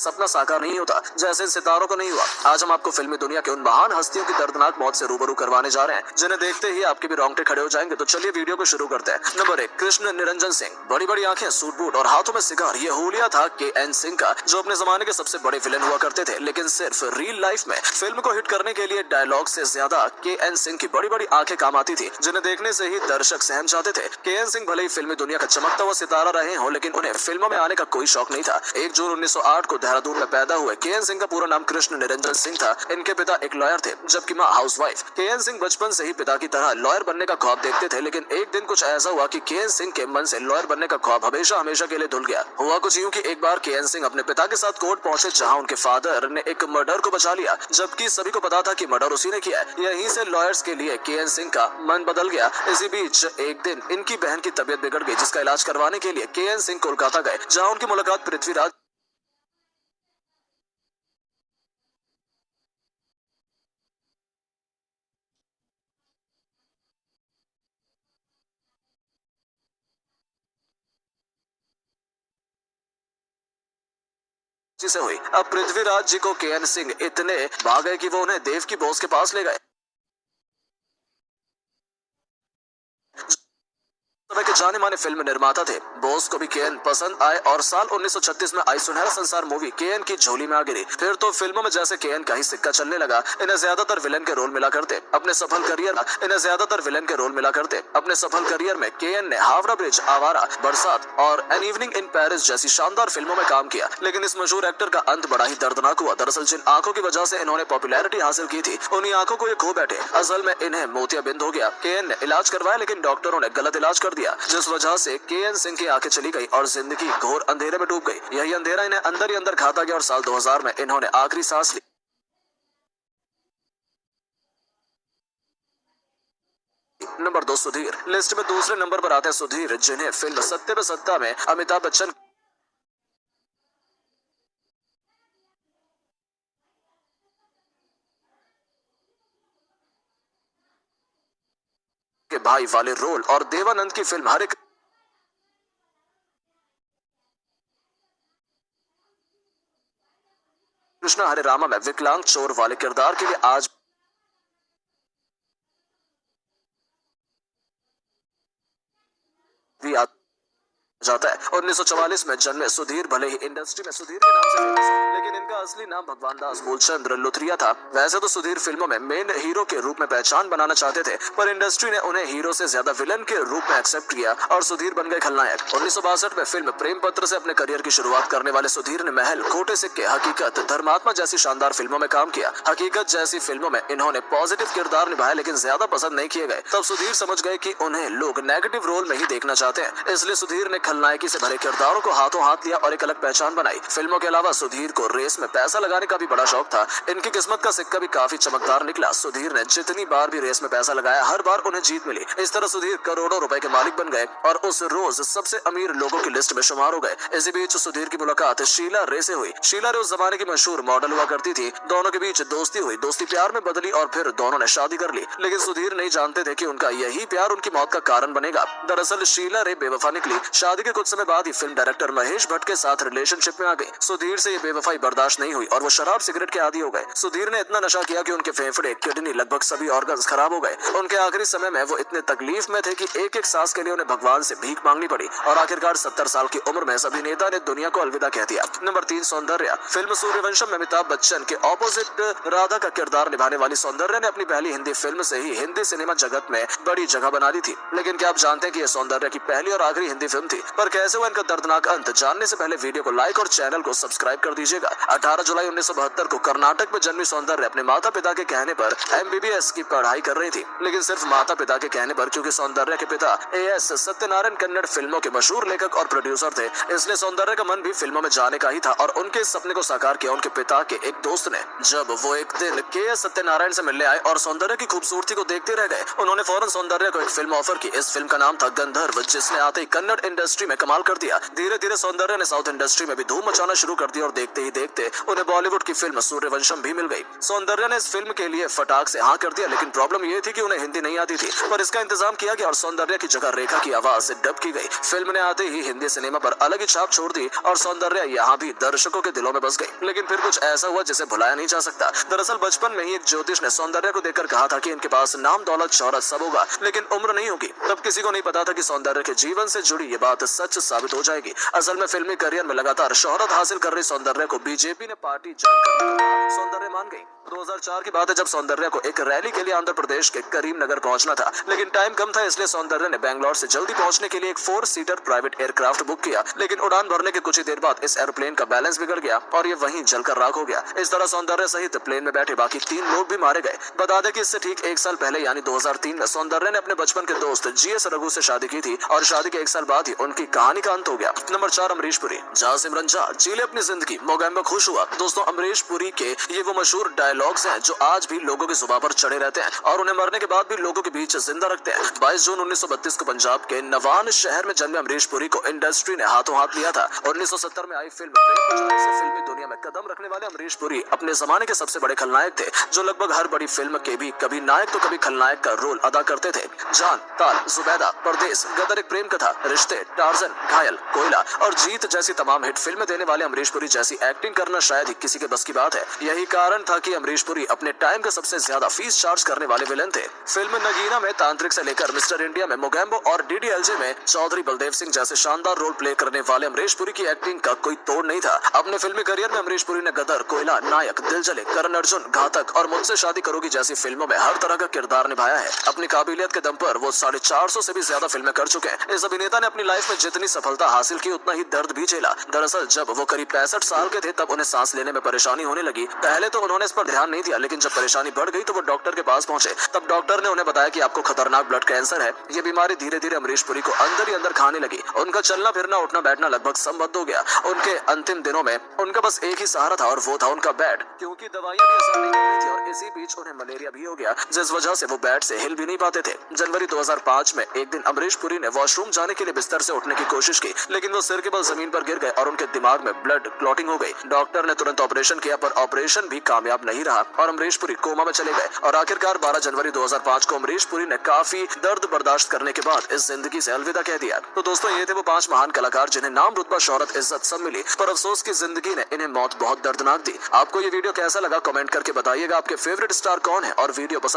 सपना साकार नहीं होता जैसे इन सितारों को नहीं हुआ। आज हम आपको फिल्मी दुनिया के उन महान हस्तियों की दर्दनाक मौत से रूबरू करवाने जा रहे हैं जिन्हें देखते ही आपके भी रोंगटे खड़े हो जाएंगे। तो चलिए वीडियो को शुरू करते हैं। नंबर 1, कृष्ण निरंजन सिंह। बड़ी बड़ी आंखें, सूट बूट और हाथों में सिगार, ये हुलिया था के.एन. सिंह का, जो अपने जमाने के सबसे बड़े विलेन हुआ करते थे। लेकिन सिर्फ रियल लाइफ में फिल्म को हिट करने के लिए डायलॉग से ज्यादा के.एन. सिंह की बड़ी बड़ी आंखें काम आती थी, जिन्हें देखने से ही दर्शक सहम जाते थे। के.एन. सिंह भले ही फिल्मी दुनिया का चमकता हुआ सितारा रहे हो, लेकिन उन्हें फिल्मों में आने का कोई शौक नहीं था। 1 जून 1908 को देहरादून में पैदा हुए के.एन. सिंह का पूरा नाम कृष्ण निरंजन सिंह था। इनके पिता एक लॉयर थे, जबकि माँ हाउसवाइफ। के.एन. सिंह बचपन से ही पिता की तरह लॉयर बनने का ख्वाब देखते थे, लेकिन एक दिन कुछ ऐसा हुआ कि के.एन. सिंह के मन से लॉयर बनने का ख्वाब हमेशा हमेशा के लिए धुल गया। हुआ कुछ यूं कि एक बार के.एन. सिंह अपने पिता के साथ कोर्ट पहुंचे, जहां उनके फादर ने एक मर्डर को बचा लिया, जबकि सभी को पता था कि मर्डर उसी ने किया है। यहीं से लॉयर्स के लिए के.एन. सिंह का मन बदल गया। इसी बीच एक दिन इनकी बहन की तबीयत बिगड़ गई, जिसका इलाज करवाने के लिए के.एन. सिंह कोलकाता गए, जहां उनकी मुलाकात पृथ्वीराज जी से हुई। अब पृथ्वीराज जी को के.एन. सिंह इतने भाग गए कि वो उन्हें देव की बोस के पास ले गए। समय के जाने माने फिल्म निर्माता थे। बोस को भी के.एन. पसंद आए और साल 1936 में आई सुनहरा संसार मूवी के.एन. की झोली में आ गिरी। फिर तो फिल्मों में जैसे के.एन. का ही सिक्का चलने लगा। इन्हें ज्यादातर विलेन के रोल मिला करते। अपने सफल करियर में के.एन. ने हावड़ा ब्रिज, आवारा, बरसात और एन इवनिंग इन पेरिस जैसी शानदार फिल्मों में काम किया। लेकिन इस मशहूर एक्टर का अंत बड़ा ही दर्दनाक हुआ। दरअसल जिन आंखों की वजह से इन्होंने पॉपुलैरिटी हासिल की थी, उन्हीं आंखों को ये खो बैठे। असल में इन्हें मोतियाबिंद हो गया। के.एन. ने इलाज करवाया, लेकिन डॉक्टरों ने गलत इलाज कर दिया, जिस वजह से के.एन. सिंह की आंखें चली गई और जिंदगी घोर अंधेरे में डूब गई। यही अंधेरा इन्हें अंदर ही अंदर खाता गया और साल 2000 में इन्होंने आखिरी सांस ली। नंबर 2, सुधीर। लिस्ट में दूसरे नंबर पर आते हैं सुधीर, जिन्हें फिल्म सत्ते पे सत्ता में अमिताभ बच्चन के भाई वाले रोल और देवानंद की फिल्म हरे कृष्णा हरे रामा में विकलांग चोर वाले किरदार के लिए आज भी याद जाता है। 1944 में जन्मे सुधीर भले ही इंडस्ट्री में सुधीर के नाम से फेमस है, लेकिन इनका असली नाम भगवान दास मूलचंद्र लुथरिया था। वैसे तो सुधीर फिल्मों में मेन हीरो के रूप में पहचान बनाना चाहते थे, पर इंडस्ट्री ने उन्हें हीरो से ज्यादा विलन के रूप में एक्सेप्ट किया और सुधीर बन गए खलनायक। 1962 में फिल्म प्रेम पत्र से अपने करियर की शुरुआत करने वाले सुधीर ने महल, खोटे सिक्के, हकीकत, धर्मात्मा जैसी शानदार फिल्मों में काम किया। हकीकत जैसी फिल्मों में इन्होंने पॉजिटिव किरदार निभाया, लेकिन ज्यादा पसंद नहीं किए गए। तब सुधीर समझ गए कि उन्हें लोग नेगेटिव रोल में ही देखना चाहते हैं, इसलिए सुधीर ने खलनायकी से भरे किरदारों को हाथों हाथ लिया और एक अलग पहचान बनाई। फिल्मों के अलावा सुधीर को रेस में पैसा लगाने का भी बड़ा शौक था। इनकी किस्मत का सिक्का भी काफी चमकदार निकला। सुधीर ने जितनी बार भी रेस में पैसा लगाया, हर बार उन्हें जीत मिली। इस तरह सुधीर करोड़ों रुपए के मालिक बन गए और उस रोज सबसे अमीर लोगों की लिस्ट में शुमार हो गए। इसी बीच सुधीर की मुलाकात शीला रे से हुई। शीला रे उस जमाने की मशहूर मॉडल हुआ करती थी। दोनों के बीच दोस्ती हुई, दोस्ती प्यार में बदली और फिर दोनों ने शादी कर ली। लेकिन सुधीर नहीं जानते थे कि उनका यही प्यार उनकी मौत का कारण बनेगा। दरअसल शीला रे बेवफा निकली। शादी के कुछ समय बाद ही फिल्म डायरेक्टर महेश भट्ट के साथ रिलेशनशिप में आ गई। सुधीर से ये बेवफाई बर्दाश्त नहीं हुई और वो शराब सिगरेट के आदी हो गए। सुधीर ने इतना नशा किया कि उनके फेफड़े, किडनी, लगभग सभी ऑर्गन्स खराब हो गए। उनके आखिरी समय में वो इतने तकलीफ में थे कि एक एक सांस के लिए उन्हें भगवान से भीख मांगनी पड़ी और आखिरकार 70 साल की उम्र में इस अभिनेता ने दुनिया को अलविदा कह दिया। नंबर 3, सौंदर्या। फिल्म सूर्यवंशम में अमिताभ बच्चन के ऑपोजिट राधा का किरदार निभाने वाली सौंदर्या ने अपनी पहली हिंदी फिल्म से ही हिंदी सिनेमा जगत में बड़ी जगह बना दी थी। लेकिन क्या आप जानते हैं कि यह सौंदर्या की पहली और आखिरी हिंदी फिल्म थी? पर कैसे हुआ इनका दर्दनाक अंत, जानने से पहले वीडियो को लाइक और चैनल को सब्सक्राइब कर दीजिएगा। 18 जुलाई 1972 को कर्नाटक में जन्मी सौंदर्या अपने माता पिता के कहने पर MBBS की पढ़ाई कर रही थी। लेकिन सिर्फ माता पिता के कहने पर, क्योंकि सौंदर्या के पिता AS सत्यनारायण कन्नड़ फिल्मों के मशहूर लेखक और प्रोड्यूसर थे, इसलिए सौंदर्या का मन भी फिल्मों में जाने का ही था और उनके इस सपने को साकार किया उनके पिता के एक दोस्त ने। जब वो एक दिन KS सत्यनारायण से मिलने आए और सौंदर्या की खूबसूरती को देखते रह गए, उन्होंने फौरन सौंदर्या को एक फिल्म ऑफर की। इस फिल्म का नाम था गंधर्व, जिसने आते ही कन्नड़ इंडस्ट्री में कमाल कर दिया। धीरे धीरे सौंदर्या ने साउथ इंडस्ट्री में भी धूम मचाना शुरू कर दिया और देखते ही देखते उन्हें बॉलीवुड की फिल्म सूर्यवंशम भी मिल गई। सौंदर्या ने इस फिल्म के लिए फटाक से हाँ कर दिया, लेकिन प्रॉब्लम ये थी कि उन्हें हिंदी नहीं आती थी, पर इसका इंतजाम किया गया और सौंदर्या की जगह रेखा की आवाज से डब की गई। फिल्म ने आते ही हिंदी सिनेमा पर अलग ही छाप छोड़ दी और सौंदर्या यहाँ भी दर्शकों के दिलों में बस गई। लेकिन फिर कुछ ऐसा हुआ जिसे भुलाया नहीं जा सकता। दरअसल बचपन में ही एक ज्योतिष ने सौंदर्या को देखकर कहा था कि इनके पास नाम दौलत शोहरत सब होगा, लेकिन उम्र नहीं होगी। तब किसी को नहीं पता था कि सौंदर्या के जीवन से जुड़ी ये बात सच साबित हो जाएगी। असल में फिल्मी करियर में लगातार शोहरत हासिल कर रही सौंदर्या को बीजेपी ने पार्टी ज्वाइन करने को कहा। सौंदर्या मान गई। 2004 की बात है जब सौंदर्या को एक रैली के लिए आंध्र प्रदेश के करीमनगर पहुंचना था, लेकिन टाइम कम था, इसलिए सौंदर्या ने बैंगलोर से जल्दी पहुंचने के लिए एक 4 सीटर प्राइवेट एयरक्राफ्ट बुक किया। लेकिन उड़ान भरने के कुछ ही देर बाद इस एयरप्लेन का बैलेंस बिगड़ गया और ये वहीं जलकर राख हो गया। इस तरह सौंदर्या सहित प्लेन में बैठे बाकी 3 लोग भी मारे गए। बता दें कि इससे ठीक 1 साल पहले यानी 2003 में सौंदर्या ने अपने बचपन के दोस्त GS रघु से शादी की थी और शादी के 1 साल बाद ही उनकी कहानी का अंत हो गया। नंबर 4 अमरीश पुरी। जहाँ सिमरन जा जीले अपनी जिंदगी, मोगैम्बो खुश हुआ। दोस्तों, अमरीश पुरी के ये वो मशहूर डायलॉग्स हैं जो आज भी लोगों की जुबान पर चढ़े रहते हैं और उन्हें मरने के बाद भी लोगों के बीच जिंदा रखते हैं। 22 जून 1932 को पंजाब के नवान शहर में जन्मे अमरीश पुरी को इंडस्ट्री ने हाथों हाथ लिया था। 1970 में आई फिल्म प्रेम कुचलाई से फिल्मी दुनिया में कदम रखने वाले अमरीश पुरी अपने जमाने के सबसे बड़े खलनायक थे, जो लगभग हर बड़ी फिल्म के भी कभी नायक तो कभी खलनायक का रोल अदा करते थे। जान, ताल, जुबैदा, परदेस, गदर एक प्रेम कथा, रिश्ते, टार्जन, घायल, कोयला और जीत जैसी तमाम हिट फिल्में देने वाले अमरीश पुरी जैसी एक्टिंग करना शायद ही किसी के बस की बात है। यही कारण था कि अमरीश पुरी अपने टाइम का सबसे ज्यादा फीस चार्ज करने वाले विलेन थे। फिल्म नगीना में तांत्रिक से लेकर मिस्टर इंडिया में मोगैम्बो और DDLJ में चौधरी बलदेव सिंह जैसे शानदार रोल प्ले करने वाले अमरीश पुरी की एक्टिंग का कोई तोड़ नहीं था। अपने फिल्मी करियर में अमरीश पुरी ने गदर, कोयला, नायक, दिल जले, करण अर्जुन, घातक और मुझसे शादी करोगी जैसी फिल्मों में हर तरह का किरदार निभाया है। अपनी काबिलियत के दम पर वो 450 से भी ज्यादा फिल्में कर चुके हैं। इस अभिनेता ने अपनी लाइफ में जितनी सफलता हासिल की उतना ही दर्द भी झेला। दरअसल जब वो करीब 65 साल के थे तब उन्हें सांस लेने में परेशानी होने लगी। पहले तो उन्होंने इस पर ध्यान नहीं दिया, लेकिन जब परेशानी बढ़ गई तो वो डॉक्टर के पास पहुंचे। तब डॉक्टर ने उन्हें बताया कि आपको खतरनाक ब्लड कैंसर है। ये बीमारी धीरे धीरे अमरीश पुरी को अंदर ही अंदर खाने लगी। उनका चलना फिरना, उठना बैठना लगभग संबद्ध हो गया। उनके अंतिम दिनों में उनका बस एक ही सहारा था और वो था उनका बेड, क्योंकि दवाइयां भी असर नहीं कर रही थी और इसी बीच उन्हें मलेरिया भी हो गया, जिस वजह से वो बेड से हिल भी नहीं पाते थे। जनवरी 2005 में एक दिन अमरीश पुरी ने वॉशरूम जाने के लिए बिस्तर से उठने की कोशिश की, लेकिन वो सिर के बल जमीन पर गिर गए और उनके दिमाग में ब्लड क्लॉटिंग हो गई। डॉक्टर ने तुरंत ऑपरेशन किया, पर ऑपरेशन भी कामयाब नहीं रहा और अमरीश पुरी कोमा में चले गए। और आखिरकार 12 जनवरी 2005 को अमरीश पुरी ने काफी दर्द बर्दाश्त करने के बाद इस जिंदगी से अलविदा कह दिया। तो दोस्तों, ये थे वो 5 महान कलाकार जिन्हें नाम, रुतबा, शोहरत, इज्जत सब मिली, पर अफसोस की जिंदगी ने इन्हें मौत बहुत दर्दनाक दी। आपको ये वीडियो कैसा लगा कमेंट करके बताइएगा। आपके फेवरेट स्टार कौन है और वीडियो पसंद